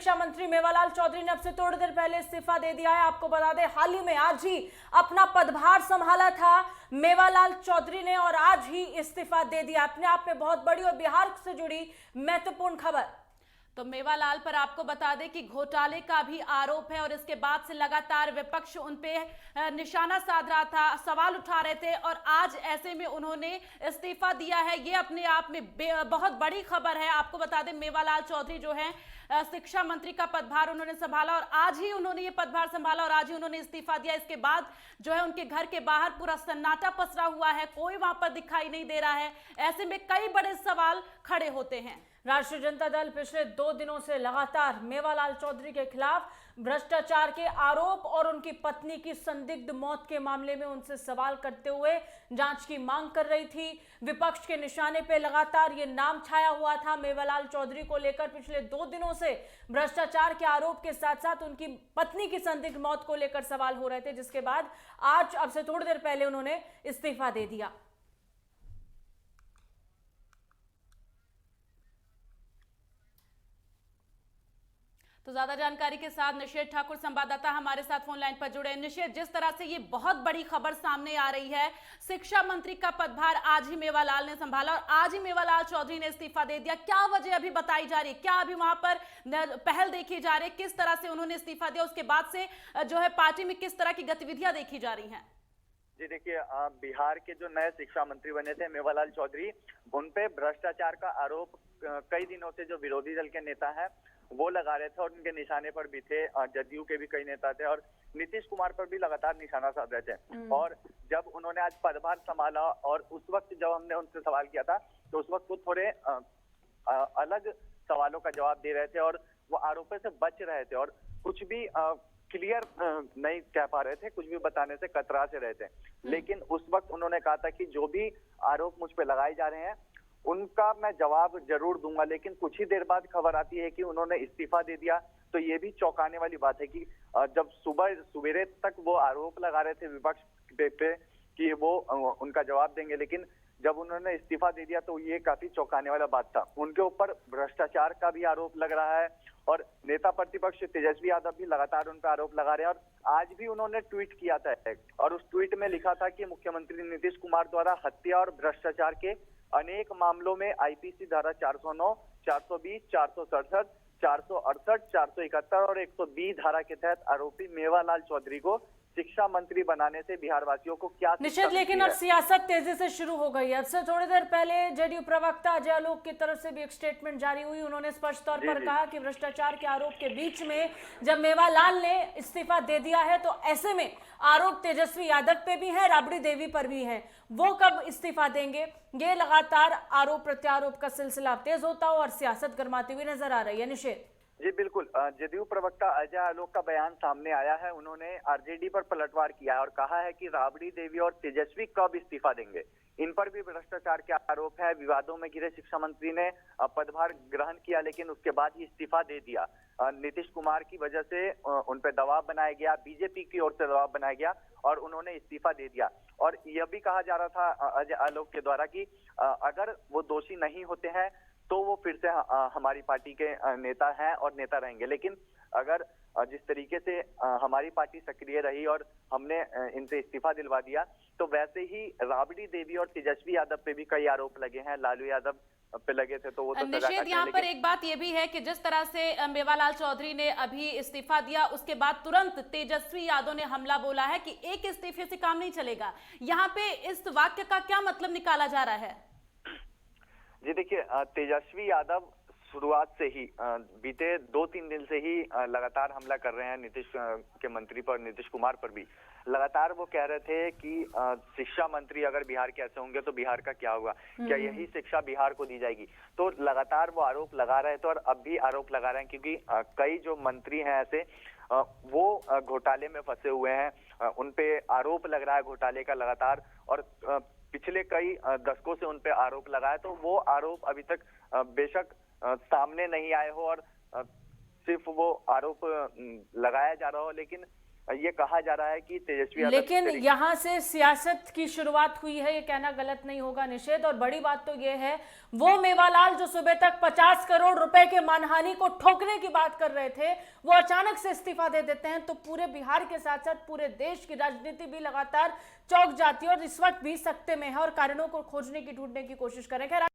शिक्षा मंत्री मेवालाल चौधरी ने अब से थोड़ी देर पहले इस्तीफा दे दिया है। आपको बता दें, हाल ही में आज ही अपना पदभार संभाला था मेवालाल चौधरी ने और आज ही इस्तीफा दे दिया। अपने आप में बहुत बड़ी और बिहार से जुड़ी महत्वपूर्ण खबर। तो मेवालाल पर आपको बता दें कि घोटाले का भी आरोप है और इसके बाद से लगातार विपक्ष उन पे निशाना साध रहा था, सवाल उठा रहे थे और आज ऐसे में उन्होंने इस्तीफा दिया है। ये अपने आप में बहुत बड़ी खबर है। आपको बता दें, मेवालाल चौधरी जो है शिक्षा मंत्री का पदभार उन्होंने संभाला और आज ही उन्होंने ये पदभार संभाला और आज ही उन्होंने इस्तीफा दिया। इसके बाद जो है उनके घर के बाहर पूरा सन्नाटा पसरा हुआ है, कोई वहां पर दिखाई नहीं दे रहा है। ऐसे में कई बड़े सवाल खड़े होते हैं। राष्ट्रीय जनता दल पिछले 2 दिनों से लगातार मेवालाल चौधरी के खिलाफ भ्रष्टाचार के आरोप और उनकी पत्नी की संदिग्ध मौत के मामले में उनसे सवाल करते हुए जांच की मांग कर रही थी। विपक्ष के निशाने पे लगातार ये नाम छाया हुआ था। मेवालाल चौधरी को लेकर पिछले 2 दिनों से भ्रष्टाचार के आरोप के साथ साथ उनकी पत्नी की संदिग्ध मौत को लेकर सवाल हो रहे थे, जिसके बाद आज अब से थोड़ी देर पहले उन्होंने इस्तीफा दे दिया। तो ज्यादा जानकारी के साथ निषेध ठाकुर संवाददाता हमारे साथ फोन लाइन पर जुड़े। निषेध, जिस तरह से ये बहुत बड़ी खबर सामने आ रही है, शिक्षा मंत्री का पदभार आज ही मेवालाल ने संभाला और आज ही मेवालाल चौधरी ने इस्तीफा दे दिया। क्या वजह अभी बताई जा रही है? क्या अभी वहां पर पहल देखी जा रही है? किस तरह से उन्होंने इस्तीफा दिया? उसके बाद से जो है पार्टी में किस तरह की गतिविधियां देखी जा रही है? जी देखिए, बिहार के जो नए शिक्षा मंत्री बने थे मेवालाल चौधरी, उन पे भ्रष्टाचार का आरोप कई दिनों से जो विरोधी दल के नेता हैं वो लगा रहे थे और उनके निशाने पर भी थे। जदयू के भी कई नेता थे और नीतीश कुमार पर भी लगातार निशाना साध रहे थे। और जब उन्होंने आज पदभार संभाला और उस वक्त जब हमने उनसे सवाल किया था तो उस वक्त वो थोड़े अलग सवालों का जवाब दे रहे थे और वो आरोपों से बच रहे थे और कुछ भी क्लियर नहीं कह पा रहे थे, कुछ भी बताने से कतरा से रहे थे। लेकिन उस वक्त उन्होंने कहा था कि जो भी आरोप मुझ पे लगाए जा रहे हैं उनका मैं जवाब जरूर दूंगा। लेकिन कुछ ही देर बाद खबर आती है कि उन्होंने इस्तीफा दे दिया। तो ये भी चौंकाने वाली बात है कि जब सुबह तक वो आरोप लगा रहे थे विपक्ष पे कि वो उनका जवाब देंगे, लेकिन जब उन्होंने इस्तीफा दे दिया तो ये काफी चौंकाने वाला बात था। उनके ऊपर भ्रष्टाचार का भी आरोप लग रहा है और नेता प्रतिपक्ष तेजस्वी यादव भी लगातार उन पर आरोप लगा रहे हैं। और आज भी उन्होंने ट्वीट किया था और उस ट्वीट में लिखा था कि मुख्यमंत्री नीतीश कुमार द्वारा हत्या और भ्रष्टाचार के अनेक मामलों में आईपीसी धारा 409, 420, 467, 468, 471 और 120 धारा के तहत आरोपी मेवालाल चौधरी को शिक्षा मंत्री बनाने से बिहार वासियों को क्या निषेध। लेकिन अब सियासत तेजी से शुरू हो गई है। अब से थोड़ी देर पहले जेडीयू प्रवक्ता अजय आलोक की तरफ से भी एक स्टेटमेंट जारी हुई। उन्होंने स्पष्ट तौर पर कहा कि भ्रष्टाचार के आरोप के बीच में जब मेवालाल ने इस्तीफा दे दिया है तो ऐसे में आरोप तेजस्वी यादव पे भी है, राबड़ी देवी पर भी है। वो कब इस्तीफा देंगे? ये लगातार आरोप प्रत्यारोप का सिलसिला तेज होता हो और सियासत गर्माती हुई नजर आ रही है। निषेध जी बिल्कुल, जदयू प्रवक्ता अजय आलोक का बयान सामने आया है। उन्होंने आरजेडी पर पलटवार किया है और कहा है कि राबड़ी देवी और तेजस्वी कब इस्तीफा देंगे। इन पर भी भ्रष्टाचार के आरोप है। विवादों में घिरे शिक्षा मंत्री ने पदभार ग्रहण किया लेकिन उसके बाद ही इस्तीफा दे दिया। नीतीश कुमार की वजह से उन पर दबाव बनाया गया, बीजेपी की ओर से दबाव बनाया गया और उन्होंने इस्तीफा दे दिया। और यह भी कहा जा रहा था अजय आलोक के द्वारा कि अगर वो दोषी नहीं होते हैं तो वो फिर से हमारी पार्टी के नेता हैं और नेता रहेंगे। लेकिन अगर जिस तरीके से हमारी पार्टी सक्रिय रही और हमने इनसे इस्तीफा दिलवा दिया तो वैसे ही राबड़ी देवी और तेजस्वी यादव पे भी कई आरोप लगे हैं। लालू यादव पे लगे थे तो वो तो निषेध, यहाँ पर एक बात ये भी है कि जिस तरह से मेवालाल चौधरी ने अभी इस्तीफा दिया उसके बाद तुरंत तेजस्वी यादव ने हमला बोला है कि एक इस्तीफे से काम नहीं चलेगा। यहाँ पे इस वाक्य का क्या मतलब निकाला जा रहा है? जी देखिए, तेजस्वी यादव शुरुआत से ही बीते 2-3 दिन से ही लगातार हमला कर रहे हैं नीतीश के मंत्री पर, नीतीश कुमार पर भी। लगातार वो कह रहे थे कि शिक्षा मंत्री अगर बिहार के ऐसे होंगे तो बिहार का क्या होगा, क्या यही शिक्षा बिहार को दी जाएगी। तो लगातार वो आरोप लगा रहे थे और अब भी आरोप लगा रहे हैं क्योंकि कई जो मंत्री हैं ऐसे वो घोटाले में फंसे हुए हैं। उन पे आरोप लग रहा है घोटाले का लगातार और पिछले कई दशकों से उन पे आरोप लगाया। तो वो आरोप अभी तक बेशक सामने नहीं आए हो और सिर्फ वो आरोप लगाया जा रहा हो, लेकिन ये कहा जा रहा है कि तेजस्वी यादव लेकिन यहाँ से सियासत की शुरुआत हुई है, ये कहना गलत नहीं होगा निषेध। और बड़ी बात तो ये है, वो मेवालाल जो सुबह तक 50 करोड़ रुपए के मानहानि को ठोकने की बात कर रहे थे, वो अचानक से इस्तीफा दे देते हैं, तो पूरे बिहार के साथ साथ पूरे देश की राजनीति भी लगातार चौंक जाती है और इस वक्त भी सकते में है और कारणों को खोजने की ढूंढने की कोशिश करें। खैर